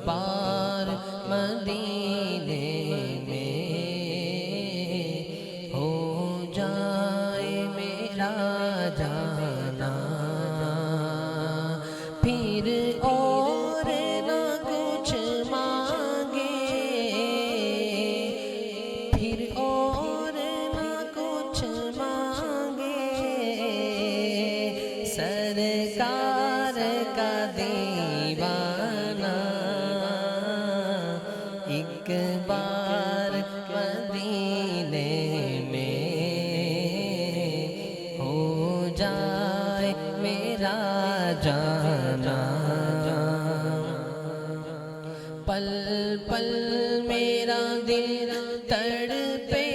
بار مدینے میں ہو جائے میرا جانا، پھر اور نہ کچھ مانگے، پھر اور نہ کچھ مانگے، سرکار کا دیوانہ ایک بار مدینے میں ہو جائے میرا جانا، پل پل میرا دل تڑپے،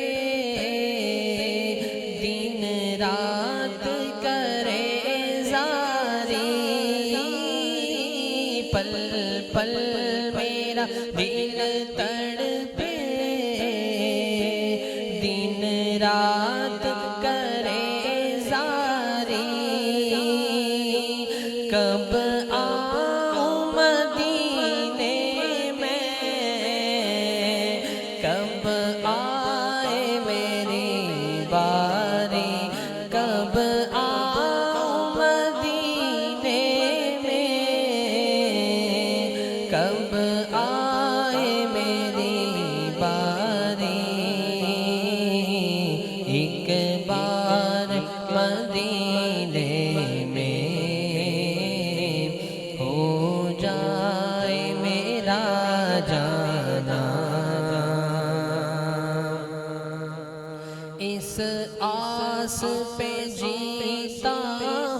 دن رات کرے زاری، پل پل میرا دل تڑپے، دن رات کرے زاری، کب آؤں مدینے میں، کب آئے میری باری، کب آؤں مدینے میں، کب آئے میری باری، ایک بار مدینے میں ہو جائے میرا جانا، اس آس پہ جیتا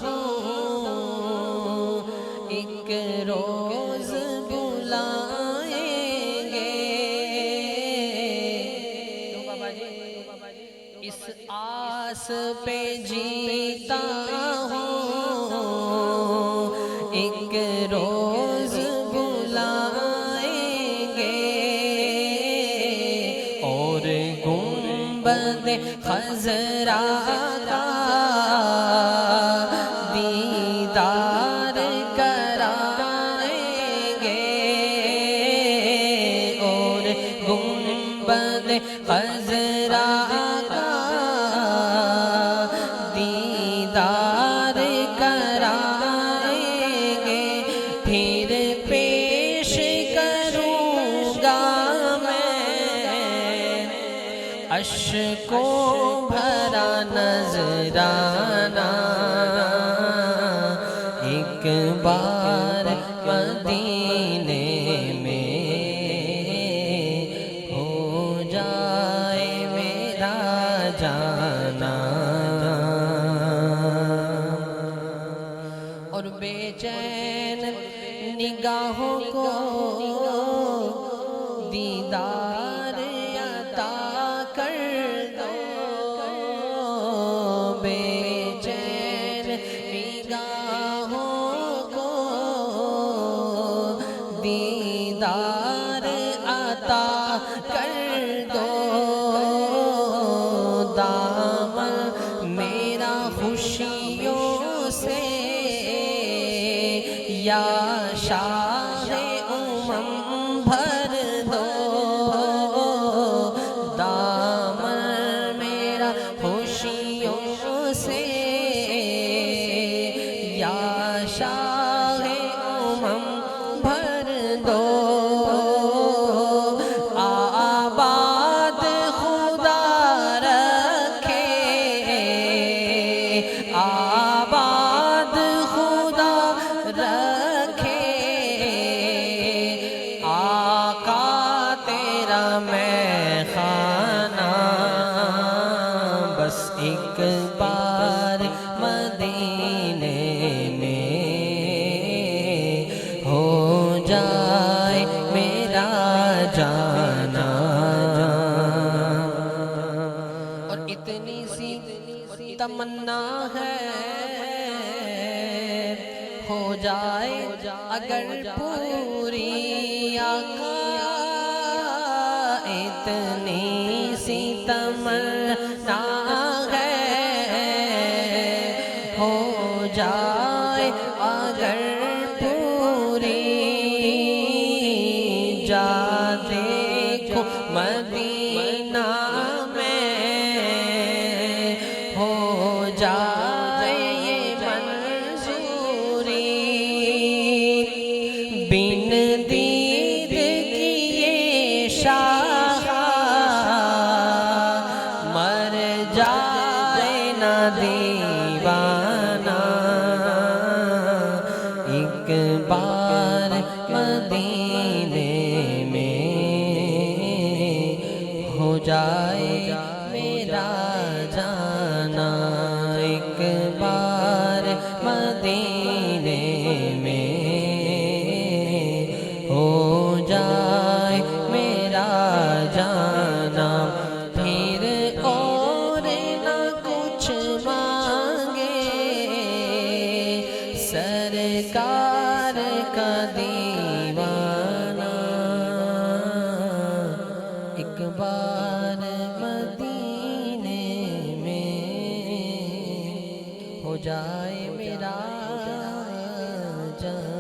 ہوں، ایک روز بلائیں گے، اس آس پہ جیتا ہوں، ایک روز بلائیں گے، اور گنبد خضرا کا دیدار کرائیں گے، اور گنبد خضرا کا دیدار کرائیں گے، پھر پیش کروں گا میں اشکوں بھرا نذرانہ، ایک بار مدینے میں ہو جائے میرا جانا، اور بے چین نگاہوں کو دیدار عطا کر دو، بے چین نگاہوں کو دیدار عطا کر دو، دامن میرا خوشیوں سے یا شاہ امم بھر دو، دامن میرا خوشیوں سے یا شاہ امم بھر دو، آباد خدا رکھے، آباد خدا رکھے، آقا تیرا میں خانہ، بس ایک بار مدینے میں ہو جائے میرا جانا، اور اتنی سی تمنا ہے ہو جائے اگر پوری آقا، اتنی سی تمنا ہے ہو جائے اگر پوری جا دیکھو مدینہ میں ہو جائے یہ منظوری بن دید کیے شاہ مر جائے نہ دیوانہ ایک بار مدینے میں ہو جائے میرا جانا ایک بار مدینے میں ہو جائے میرا جانا پھر اور نہ کچھ مانگے سرکار کا دیوانہ ایک بار مدینے میں ہو جائے میرا جانا